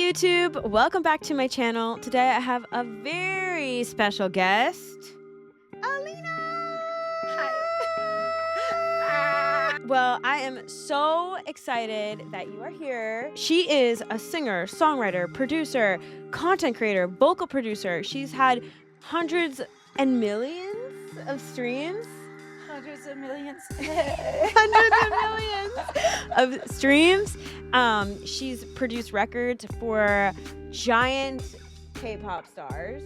YouTube, welcome back to my channel. Today I have a very special guest, Alina! Hi. Well, I am so excited that you are here. She is a singer, songwriter, producer, content creator, vocal producer. She's had hundreds and millions of streams. Hundreds of millions. Hundreds of millions of streams. She's produced records for giant K-pop stars.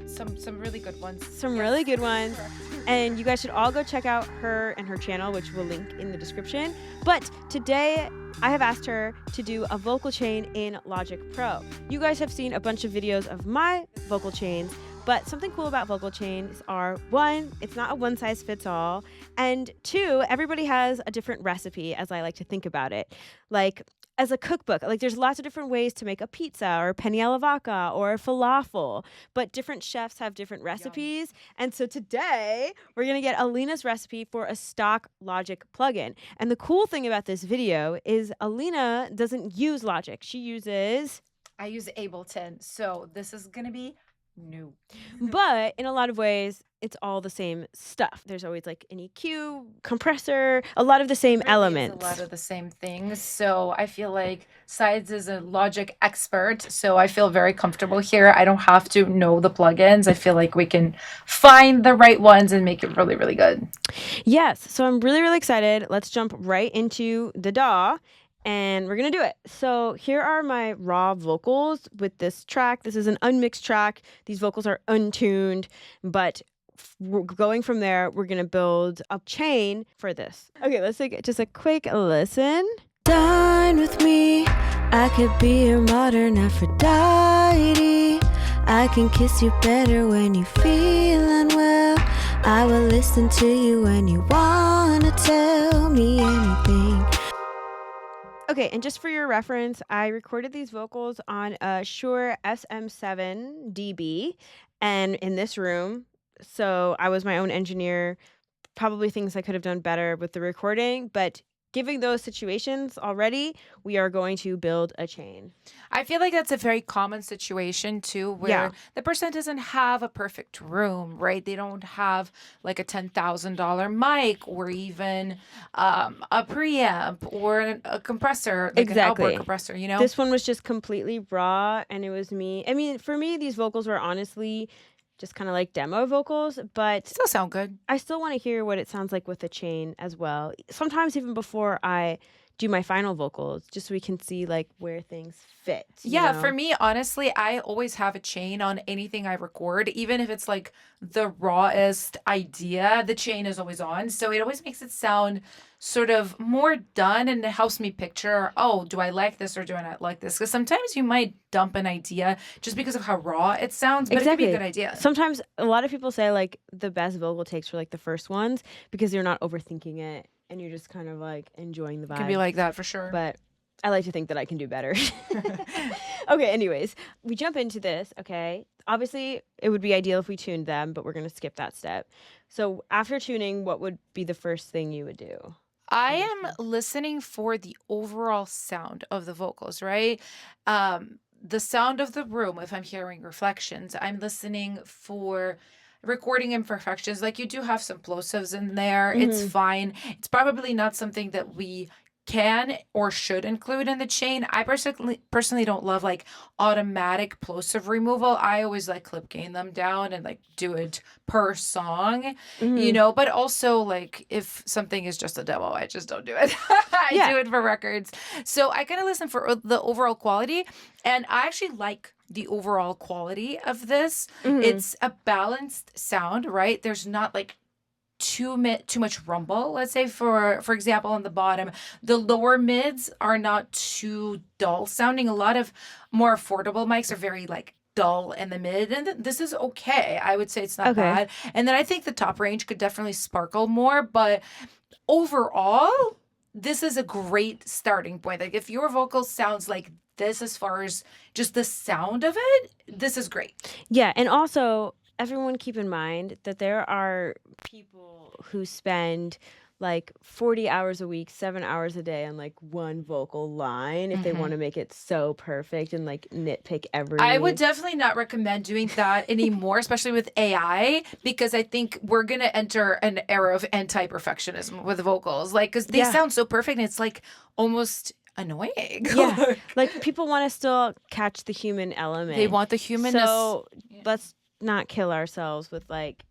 Some really good ones. Some really good ones. And you guys should all go check out her and her channel, which we'll link in the description. But today I have asked her to do a vocal chain in Logic Pro. You guys have seen a bunch of videos of my vocal chains, but something cool about vocal chains are, one, it's not a one size fits all, and two, everybody has a different recipe, as I like to think about it. Like, as a cookbook, like there's lots of different ways to make a pizza or penne alla vodka or falafel, but different chefs have different recipes. And so today we're gonna get Alina's recipe for a stock Logic plugin. And the cool thing about this video is Alina doesn't use Logic. She uses... I use Ableton, so this is gonna be new. But in a lot of ways, it's all the same stuff. There's always like an EQ, compressor, a lot of the same elements. A lot of the same things. So I feel like Sides is a Logic expert, so I feel very comfortable here. I don't have to know the plugins. I feel like we can find the right ones and make it really, really good. Yes, so I'm really, really excited. Let's jump right into the DAW. And we're going to do it. So here are my raw vocals with this track. This is an unmixed track. These vocals are untuned, but going from there, we're going to build a chain for this. Okay, let's take just a quick listen. Dine with me. I could be your modern Aphrodite. I can kiss you better when you feel unwell. I will listen to you when you want to tell me anything. Okay, and just for your reference, I recorded these vocals on a Shure SM7 DB and in this room. So I was my own engineer, probably things I could have done better with the recording, but given those situations already, we are going to build a chain. I feel like that's a very common situation too, where the person doesn't have a perfect room, right? They don't have like a $10,000 mic or even a preamp or a compressor, like an outboard compressor, you know? This one was just completely raw and it was me. I mean, for me, these vocals were honestly just kind of like demo vocals, but still sound good. I still want to hear what it sounds like with the chain as well. Sometimes even before I do my final vocals, just so we can see like where things fit. Yeah, for me, honestly, I always have a chain on anything I record, even if it's like the rawest idea, the chain is always on. So it always makes it sound sort of more done, and it helps me picture, oh, do I like this or do I not like this? Because sometimes you might dump an idea just because of how raw it sounds, but it could be a good idea. Sometimes a lot of people say like the best vocal takes are like the first ones because you're not overthinking it and you're just kind of like enjoying the vibe. It can be like that for sure. But I like to think that I can do better. Okay, anyways, we jump into this, okay? Obviously, it would be ideal if we tuned them, but we're going to skip that step. So after tuning, what would be the first thing you would do? I am listening for the overall sound of the vocals, right? The sound of the room, if I'm hearing reflections, I'm listening for recording imperfections. Like you do have some plosives in there. It's fine. It's probably not something that we can or should include in the chain. I personally don't love like automatic plosive removal. I always like clip gain them down and like do it per song, you know, but also like if something is just a demo, I just don't do it. I do it for records. So I kind of listen for the overall quality, and I actually like the overall quality of this. It's a balanced sound, right? There's not like too much rumble. Let's say for example, on the bottom, the lower mids are not too dull sounding. A lot of more affordable mics are very like dull in the mid, and this is okay. I would say it's not bad. And then I think the top range could definitely sparkle more, but overall, this is a great starting point. Like if your vocal sounds like this as far as just the sound of it, this is great. Yeah, and also everyone keep in mind that there are people who spend like 40 hours a week, 7 hours a day on like one vocal line if they want to make it so perfect and like nitpick I would every. definitely not recommend doing that anymore, especially with AI, because I think we're going to enter an era of anti-perfectionism with vocals. Like, because they Yeah. sound so perfect and it's like almost annoying. Yeah. Like people want to still catch the human element. They want the humanness. So let's not kill ourselves with like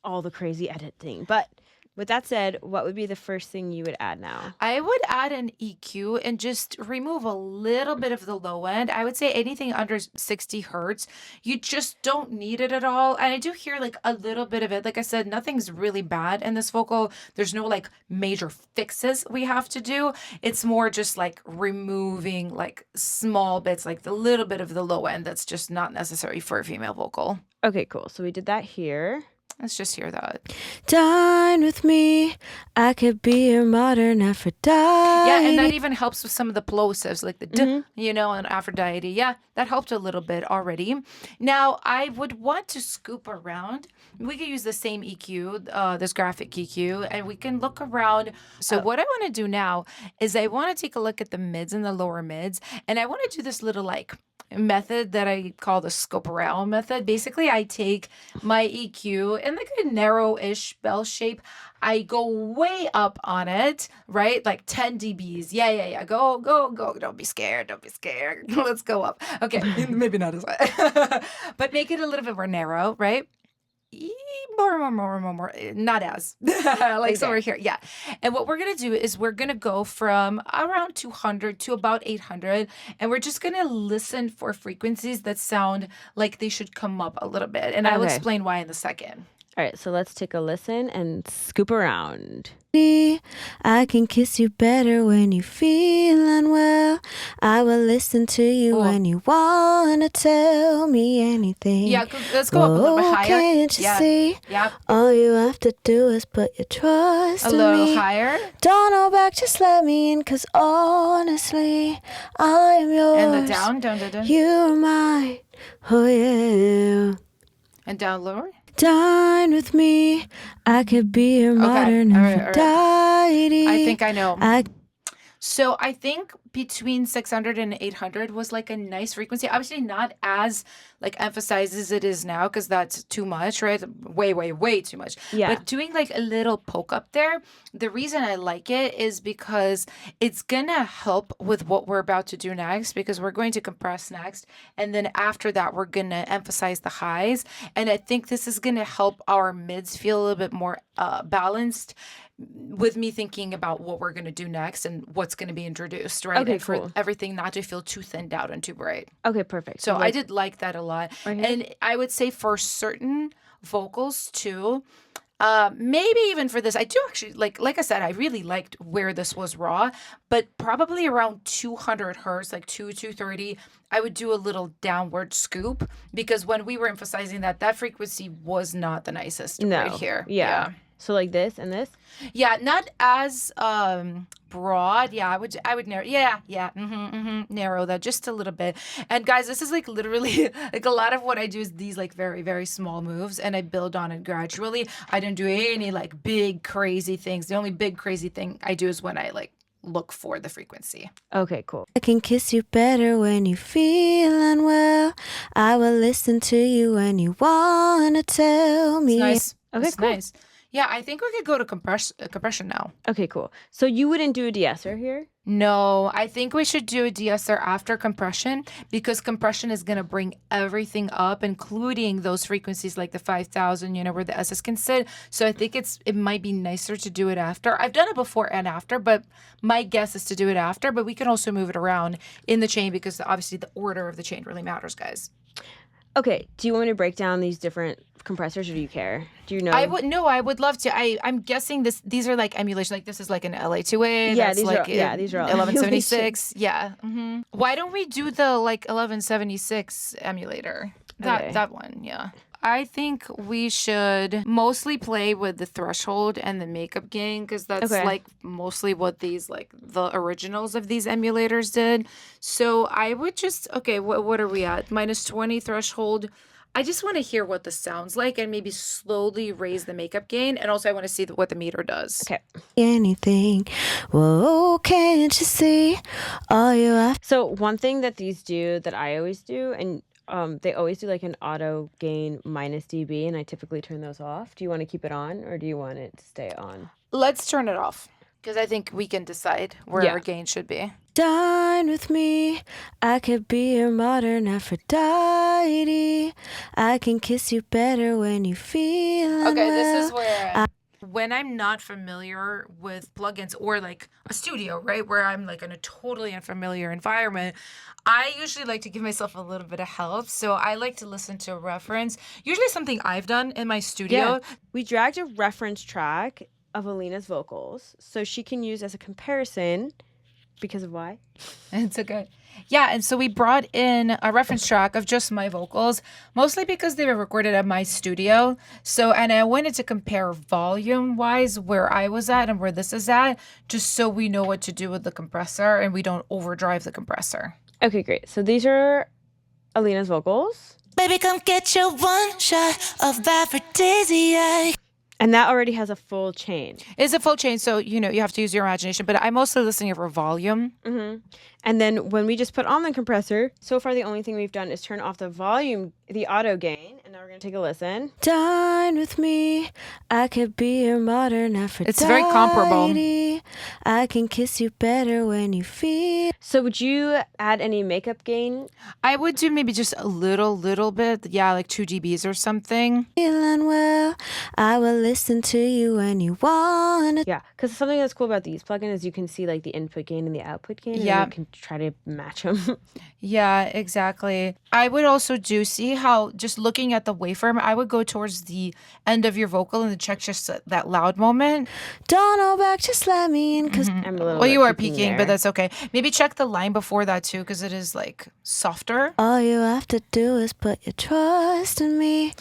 all the crazy editing. But with that said, what would be the first thing you would add now? I would add an EQ and just remove a little bit of the low end. I would say anything under 60 hertz, you just don't need it at all. And I do hear like a little bit of it. Like I said, nothing's really bad in this vocal. There's no like major fixes we have to do. It's more just like removing like small bits, like the little bit of the low end that's just not necessary for a female vocal. Okay, cool. So we did that here. Let's just hear that. Dine with me, I could be your modern Aphrodite. Yeah, and that even helps with some of the plosives, like the and Aphrodite. Yeah, that helped a little bit already. Now, I would want to scoop around. We could use the same EQ, this graphic EQ, and we can look around. So what I want to do now is I want to take a look at the mids and the lower mids, and I want to do this little like method that I call the scope around method. Basically, I take my EQ in like a narrow-ish bell shape. I go way up on it, right? Like 10 dBs. Yeah. Go. Don't be scared. Let's go up. Okay, maybe not as high. But make it a little bit more narrow, right? More. Not as. Like somewhere here. Yeah. And what we're going to do is we're going to go from around 200 to about 800. And we're just going to listen for frequencies that sound like they should come up a little bit. And I'll explain why in a second. All right, so let's take a listen and scoop around. I can kiss you better when you feel unwell. I will listen to you when you want to tell me anything. Yeah, let's go up a little bit higher. Can't you see? Yeah. All you have to do is put your trust in me. A little higher. Don't hold back, just let me in, because honestly, I am yours. And the down. You're mine. Oh, yeah. And down lower. Dine with me, I could be your modern Aphrodite. I think I know. So I think between 600 and 800 was like a nice frequency. Obviously not as like emphasized as it is now, because that's too much, right? Way too much. Yeah. But doing like a little poke up there, the reason I like it is because it's gonna help with what we're about to do next, because we're going to compress next. And then after that, we're gonna emphasize the highs. And I think this is gonna help our mids feel a little bit more balanced, with me thinking about what we're going to do next and what's going to be introduced, right? Okay, and cool. For everything not to feel too thinned out and too bright. Okay, perfect. So I did like that a lot. And I would say for certain vocals too, maybe even for this, I do actually like I said, I really liked where this was raw, but probably around 200 hertz, like 230, I would do a little downward scoop, because when we were emphasizing that frequency was not the nicest right here. Yeah. So like this and this? Yeah, not as broad. Yeah, I would narrow. Yeah. Narrow that just a little bit. And guys, this is like literally like a lot of what I do is these like very, very small moves, and I build on it gradually. I don't do any like big crazy things. The only big crazy thing I do is when I like look for the frequency. Okay, cool. I can kiss you better when you feel unwell. I will listen to you when you want to tell me. It's nice. Okay, cool. Nice. Yeah, I think we could go to compression now. Okay, cool. So you wouldn't do a de-esser here? No, I think we should do a de-esser after compression, because compression is going to bring everything up, including those frequencies like the 5,000, where the S's can sit. So I think it might be nicer to do it after. I've done it before and after, but my guess is to do it after. But we can also move it around in the chain, because obviously the order of the chain really matters, guys. Okay, do you want me to break down these different compressors, or do you care? Do you know? I would love to. I'm guessing these are like emulation. Like this is like an LA2A. Yeah, these are all 1176. Yeah. Mm-hmm. Why don't we do the like 1176 emulator? That one. Yeah. I think we should mostly play with the threshold and the makeup gain, because that's like mostly what these like the originals of these emulators did. So I would just what are we at? -20 threshold. I just want to hear what this sounds like and maybe slowly raise the makeup gain. And also I want to see what the meter does. Okay. Anything. Whoa, can't you see all you have? So one thing that these do that I always do, and they always do like an auto gain minus dB, and I typically turn those off. Do you want to keep it on or do you want it to stay on? Let's turn it off because I think we can decide where our gain should be. Dine with me, I could be your modern Aphrodite. I can kiss you better when you feel Okay, this is where when I'm not familiar with plugins or like a studio, right, where I'm like in a totally unfamiliar environment, I usually like to give myself a little bit of help. So I like to listen to a reference, usually something I've done in my studio. Yeah. We dragged a reference track of Alina's vocals so she can use as a comparison. Because of why? It's okay. Yeah, and so we brought in a reference track of just my vocals, mostly because they were recorded at my studio. So, and I wanted to compare volume-wise where I was at and where this is at, just so we know what to do with the compressor and we don't overdrive the compressor. Okay, great. So these are Alina's vocals. Baby, come get your one shot of aphrodisiac. And that already has a full chain. It's a full chain, so, you know, you have to use your imagination. But I'm mostly listening for volume. Mm-hmm. And then when we just put on the compressor, so far the only thing we've done is turn off the volume, the auto gain. And now we're going to take a listen. Dine with me. I could be your modern Aphrodite. It's very comparable. I can kiss you better when you feel. So would you add any makeup gain? I would do maybe just a little bit. Yeah, like 2 dBs or something. Feeling well, I will listen to you when you want it. Yeah, because something that's cool about these plugins is you can see like the input gain and the output gain. Yeah. And you can try to match them. Yeah, exactly. I would also see how just looking at the waveform, I would go towards the end of your vocal and then check just that loud moment. Don't hold back, just let me in, because I'm a little. Well, you are peaking, but that's okay. Maybe check the line before that too, because it is like softer. All you have to do is put your trust in me.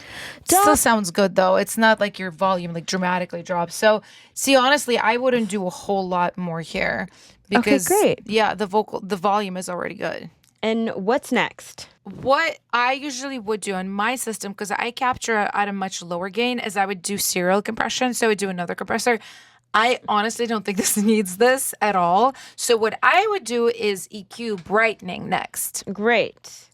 Still sounds good though. It's not like your volume like dramatically drops. So see, honestly, I wouldn't do a whole lot more here because great. Yeah, the volume is already good. And what's next? What I usually would do on my system, because I capture at a much lower gain, is I would do serial compression. So I would do another compressor. I honestly don't think this needs this at all. So what I would do is EQ brightening next. Great.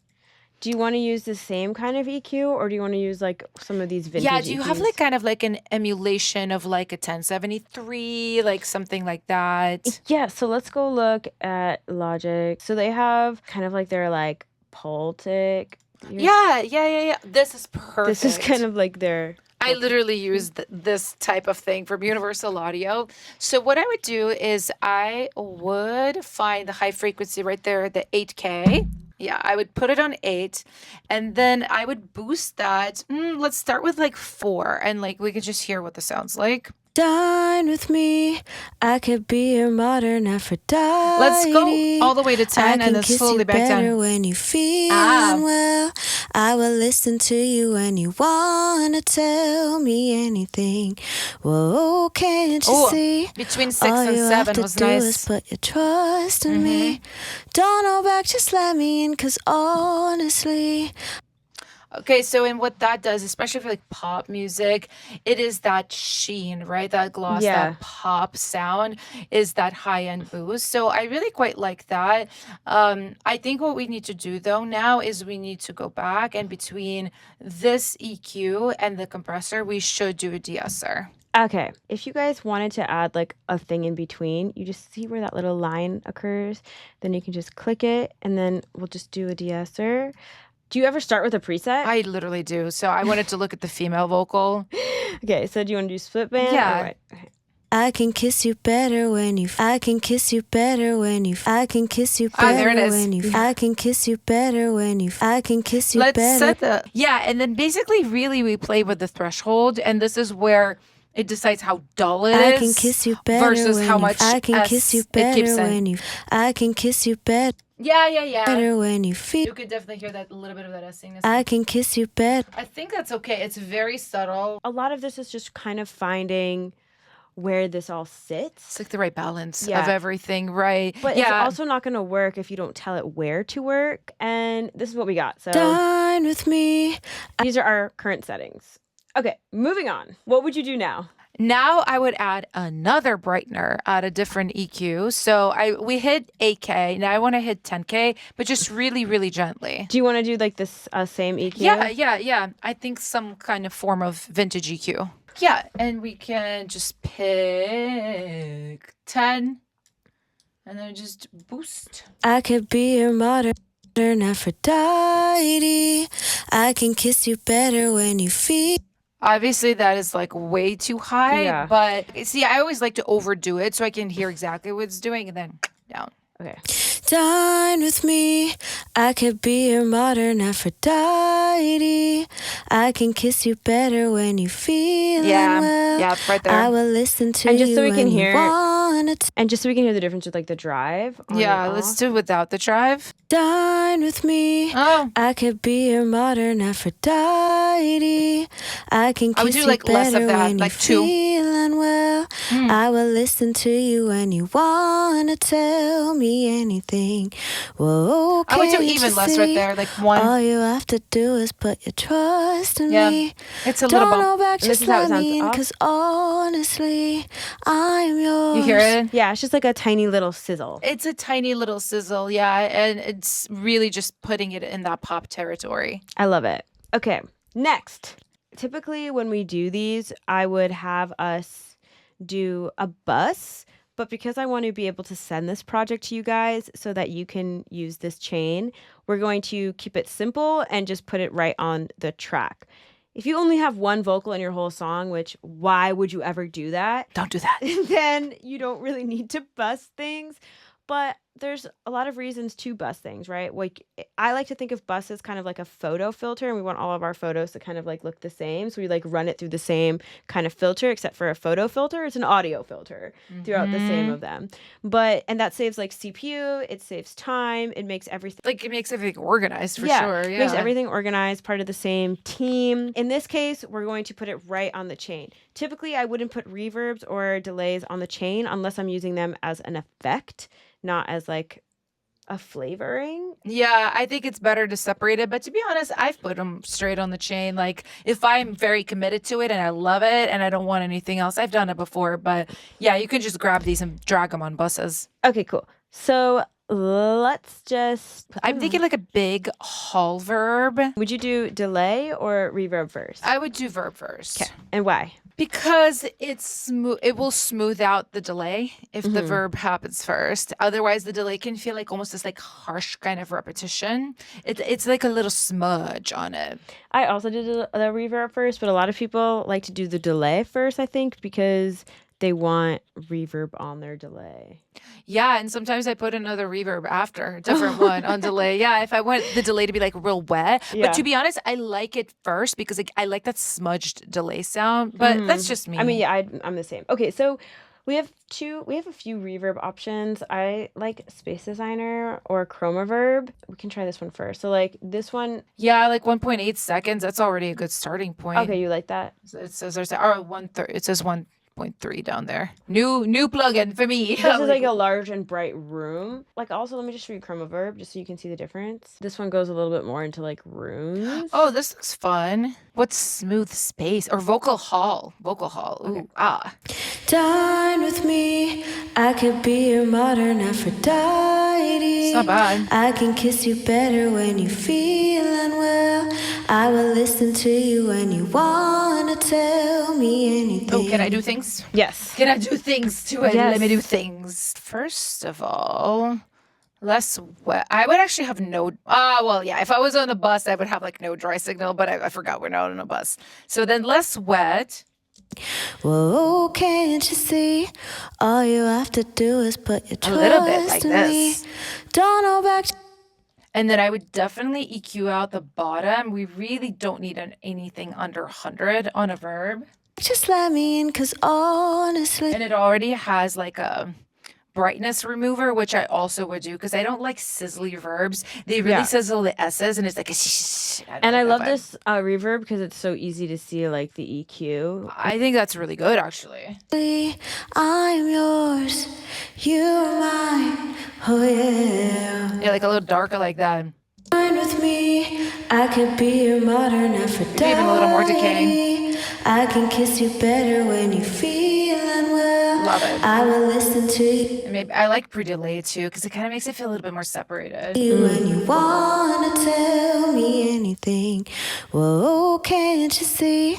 Do you want to use the same kind of EQ or do you want to use like some of these vintage Yeah, do you EQs? have like kind of like an emulation of like a 1073, like something like that? Yeah, so let's go look at Logic. So they have kind of like their like Pultic. Yeah. This is perfect. This is kind of like their... I literally use this type of thing from Universal Audio. So what I would do is I would find the high frequency right there, the 8K. Yeah, I would put it on 8 and then I would boost that. Let's start with like 4 and like we could just hear what this sounds like. Dine with me, I could be your modern Aphrodite. Let's go all the way to 10 and then slowly back down. When you feel well, I will listen to you when you wanna tell me anything. Whoa, can't you see? Between 6 and 7 was nice. Is put your trust in me. Don't hold back, just let me in, 'cause honestly. Okay, so and what that does, especially for like pop music, it is that sheen, right? That gloss, that pop sound is that high-end boost. So I really quite like that. I think what we need to do though now is we need to go back and between this EQ and the compressor, we should do a de-esser. Okay, if you guys wanted to add like a thing in between, you just see where that little line occurs, then you can just click it and then we'll just do a de-esser. Do you ever start with a preset? I literally do. So I wanted to look at the female vocal. Okay, so do you want to do split band? Yeah. Okay. I can kiss you better when you. I can kiss you better when you. I can kiss you better there it is. when you. I can kiss you better when you. I can kiss you Let's better. set the and then basically really we play with the threshold, and this is where it decides how dull it is. I can kiss you better versus how much I can kiss you better it keeps when you. I can kiss you better. Yeah. Better when you feel. You could definitely hear that a little bit of that S-ingness. I can kiss you better. I think that's okay. It's very subtle. A lot of this is just kind of finding where this all sits. It's like the right balance Yeah. of everything, right? But it's yeah. also not going to work if you don't tell it where to work. And this is what we got. So Dine with me. these are our current settings. Okay, moving on. What would you do now? Now I would add another brightener at a different EQ. So we hit 8K. Now I want to hit 10K, but just really, really gently. Do you want to do like this same EQ? Yeah. I think some kind of form of vintage EQ. Yeah, and we can just pick 10 and then just boost. I could be your modern Aphrodite. I can kiss you better when you feel. Obviously, that is like way too high, Yeah. but see, I always like to overdo it so I can hear exactly what it's doing and then down. Okay. Dine with me. I could be your modern Aphrodite. I can kiss you better when you feel well. Yeah, right there. I will listen to And just you so we can when you hear- wanna And just so we can hear the difference with like the drive. on Yeah, and let's off. do it without the drive. Dine with me. Oh, I could be your modern Aphrodite. I can I would kiss do, you like, less of better that, when like you're 2. feeling well. I will listen to you when you wanna tell me anything. Whoa, I would do can't even you less right see? there, like 1. All you have to do is put your trust in Yeah, me. it's a little Don't bump. know back, And this just is how it let sounds me in, up. 'cause honestly, I'm yours. You hear it? Yeah, it's just like a tiny little sizzle. It's a tiny little sizzle, yeah, and it's really just putting it in that pop territory. I love it. Okay, next. Typically, when we do these, I would have us do a bus, but because I want to be able to send this project to you guys so that you can use this chain, we're going to keep it simple and just put it right on the track. If you only have one vocal in your whole song, which why would you ever do that? Don't do that. Then you don't really need to bus things. But there's a lot of reasons to bus things, right? Like I like to think of bus as kind of like a photo filter, and we want all of our photos to kind of like look the same. So we like run it through the same kind of filter, except for a photo filter, it's an audio filter throughout the same of them. And that saves like CPU, it saves time, it makes everything. Like, it makes everything organized for sure. Yeah. Makes everything organized, part of the same team. In this case, we're going to put it right on the chain. Typically, I wouldn't put reverbs or delays on the chain unless I'm using them as an effect, not as like a flavoring. Yeah, I think it's better to separate it. But to be honest, I've put them straight on the chain. Like, if I'm very committed to it and I love it and I don't want anything else, I've done it before. But yeah, you can just grab these and drag them on buses. Okay, cool. So let's just. I'm thinking like a big hall verb. Would you do delay or reverb first? I would do verb first. Okay, and why? Because it's smooth. It will smooth out the delay if the verb happens first. Otherwise, the delay can feel like almost this like harsh kind of repetition. It's like a little smudge on it. I also did the reverb first, but a lot of people like to do the delay first, I think, because they want reverb on their delay. Yeah, and sometimes I put another reverb after, a different one on delay. Yeah, if I want the delay to be like real wet. Yeah. But to be honest, I like it first because like, I like that smudged delay sound. But that's just me. I mean, yeah, I'm the same. Okay, so we have a few reverb options. I like Space Designer or Chromaverb. We can try this one first. So like this one. Yeah, like 1.8 seconds. That's already a good starting point. Okay, you like that? It says it says 1.3 down there. New plugin for me. This is like a large and bright room. Like also, let me just read Chromaverb just so you can see the difference. This one goes a little bit more into like rooms. Oh, this looks fun. What's smooth space or vocal hall? Vocal hall. Ooh, Dine with me. I could be your modern Aphrodite. It's not bad. I can kiss you better when you're feeling well. I will listen to you when you wanna tell me anything. Oh, can I do things? Yes. Can I do things to it? Yes. Let me do things. First of all, less wet. I would actually have no. Well, yeah. If I was on a bus, I would have like no dry signal. But I forgot we're not on a bus. So then less wet. Whoa, can't you see? All you have to do is put your A trust little bit like in this. me. Don't know back. And then I would definitely EQ out the bottom. We really don't need anything under 100 on a verb. Just let me in, 'cause honestly. And it already has like a brightness remover, which I also would do because I don't like sizzly verbs. They really Yeah. sizzle the S's, and it's like And I love vibe. this reverb because it's so easy to see like the EQ. I think that's really good, actually. I'm yours, you're mine. Oh yeah. Yeah, like a little darker like that. Shine with me, I could be your modern Aphrodite. Maybe even a little more decaying. I can kiss you better when you're feeling well. Love it. I will listen to you. And maybe I like pre-delay too because it kind of makes it feel a little bit more separated. When you wanna tell me anything, whoa, can't you see?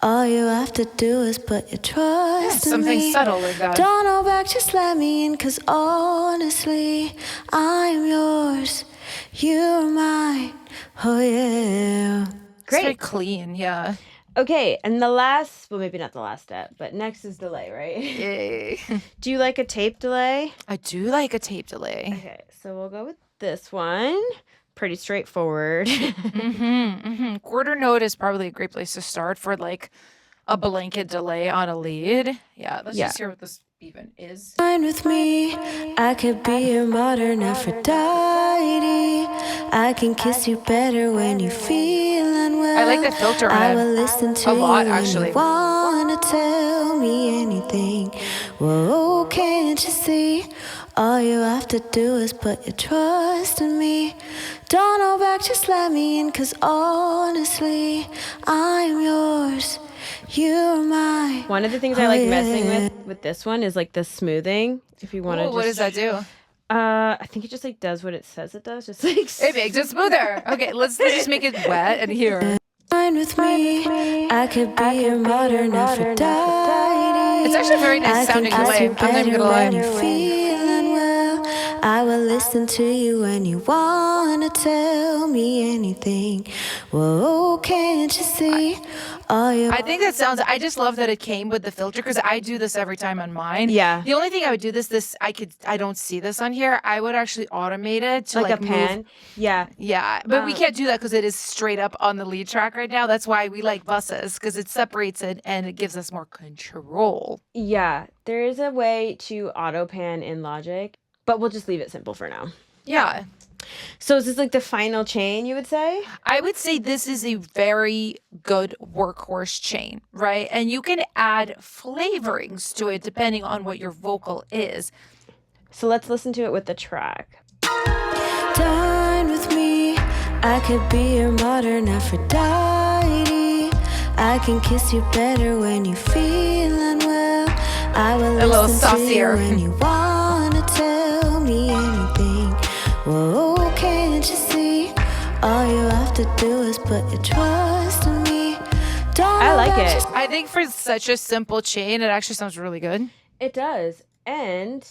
All you have to do is put your trust in Something me. subtle like that. Don't hold back, just let me in, 'cause honestly, I'm yours, you're mine. Oh yeah. It's very Great. clean, yeah. Okay, and the last, well, maybe not the last step, but next is delay, right? Yay. Do you like a tape delay? I do like a tape delay. Okay, so we'll go with this one. Pretty straightforward. Quarter note is probably a great place to start for like a blanket delay on a lead. Yeah, let's Yeah. just hear what this even is. Shine with me, I could be your modern Aphrodite. I can kiss you better when you're feeling well. I like the filter on I it. will listen to A lot, you when actually. you wanna tell me anything. Whoa, can't you see? All you have to do is put your trust in me. Don't hold back, just let me in, 'cause honestly, I'm yours, you're mine. One of the things I like messing yeah. with this one is like the smoothing. If you want to Ooh, what does that do? I think it just like does what it says it does. Just like It makes it smoother. Okay, let's just make it wet and here. Shine with me, I could be your modern Aphrodite. It's actually a very nice sounding delay. I'm not even gonna lie. Feeling well, I will listen to you when you wanna tell me anything. Whoa, can't you see? All you I think that sounds. I just love that it came with the filter because I do this every time on mine. Yeah. The only thing I would do I don't see this on here. I would actually automate it to like a move. pan. Yeah. Yeah, but we can't do that because it is straight up on the lead track right now. That's why we like buses because it separates it and it gives us more control. Yeah. There is a way to auto pan in Logic, but we'll just leave it simple for now. Yeah. So is this like the final chain, you would say? I would say this is a very good workhorse chain, right? And you can add flavorings to it depending on what your vocal is. So let's listen to it with the track. dine with me, I could be your modern Aphrodite. I can kiss you better when you're feeling well. I will A little listen to you saucier. when you wanna tell me anything. Whoa, can't you see? All you have to do is put your trust in me. Don't I like it. I think for such a simple chain, it actually sounds really good. It does. And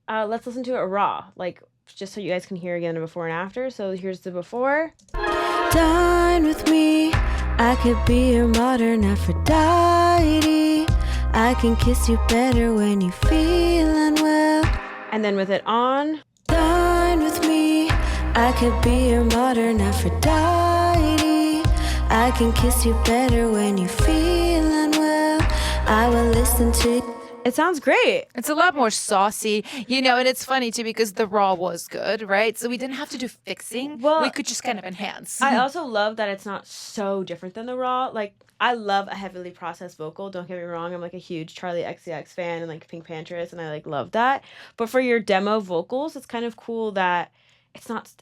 let's listen to it raw, like just so you guys can hear again the before and after. So here's the before. Dine with me, I could be your modern Aphrodite. I can kiss you better when you're feeling well. And then with it on. Dine with me, I could be your modern Aphrodite. I can kiss you better when you're feeling well. I will listen to It sounds great. It's a lot more saucy, and it's funny too because the raw was good, right? So we didn't have to do fixing. Well, we could just kind of enhance. I also love that it's not so different than the raw. Like, I love a heavily processed vocal. Don't get me wrong. I'm like a huge Charlie XCX fan and like Pink Panthers, and I like love that. But for your demo vocals, it's kind of cool that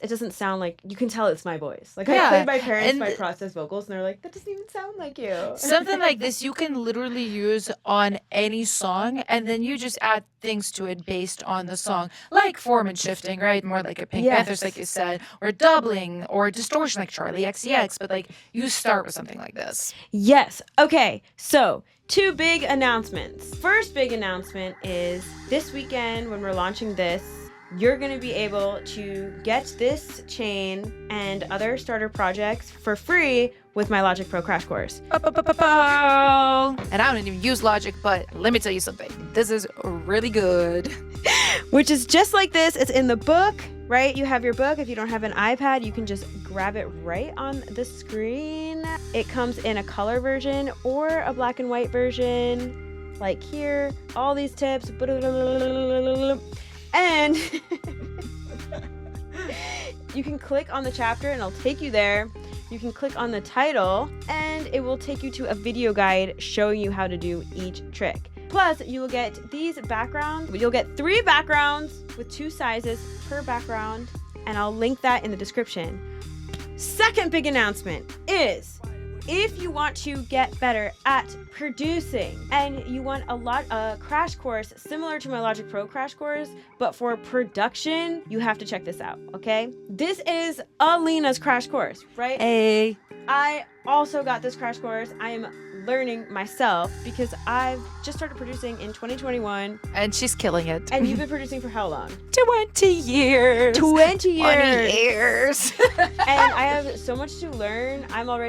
it doesn't sound like, you can tell it's my voice. Like, Yeah, I played my parents and my processed vocals, and they're like, that doesn't even sound like you. Something like this you can literally use on any song, and then you just add things to it based on the song, like form and shifting, right? More like a Pink Yes. Panthers, like you said, or doubling, or distortion, like Charlie XCX. But like you start with something like this. Yes. Okay. So, 2 big announcements. First big announcement is this weekend when we're launching this, you're going to be able to get this chain and other starter projects for free with my Logic Pro Crash Course. And I don't even use Logic, but let me tell you something. This is really good. Which is just like this. It's in the book, right? You have your book. If you don't have an iPad, you can just grab it right on the screen. It comes in a color version or a black and white version. Like here, all these tips. And you can click on the chapter and it'll take you there. You can click on the title and it will take you to a video guide showing you how to do each trick. Plus, you will get these backgrounds. You'll get 3 backgrounds with 2 sizes per background, and I'll link that in the description. Second big announcement is if you want to get better at producing and you want a crash course similar to my Logic Pro crash course, but for production, you have to check this out, okay? This is Alina's crash course, right? Hey. I also got this crash course. I am learning myself because I've just started producing in 2021. And she's killing it. And you've been producing for how long? 20 years. 20 years. 20 years. And I have so much to learn. I'm on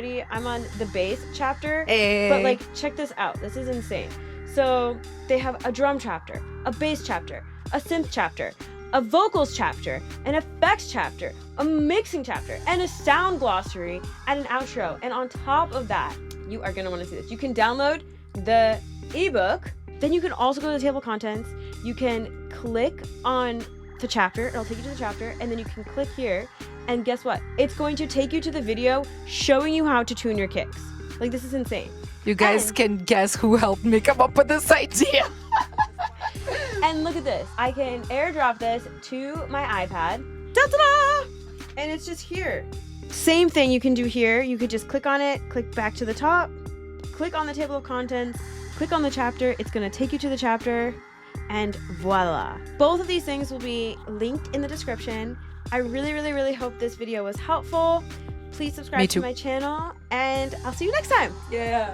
the bass chapter. Hey. But like, check this out. This is insane. So they have a drum chapter, a bass chapter, a synth chapter, a vocals chapter, an effects chapter, a mixing chapter, and a sound glossary, and an outro. And on top of that, you are gonna wanna see this. You can download the ebook. Then you can also go to the table of contents. You can click on the chapter. It'll take you to the chapter. And then you can click here. And guess what? It's going to take you to the video showing you how to tune your kicks. Like, this is insane. You guys can guess who helped me come up with this idea. And look at this. I can airdrop this to my iPad. Da-da-da! And it's just here. Same thing you can do here. You could just click on it, click back to the top, click on the table of contents, click on the chapter. It's going to take you to the chapter, and voila. Both of these things will be linked in the description. I really, really, really hope this video was helpful. Please subscribe to my channel, and I'll see you next time. Yeah.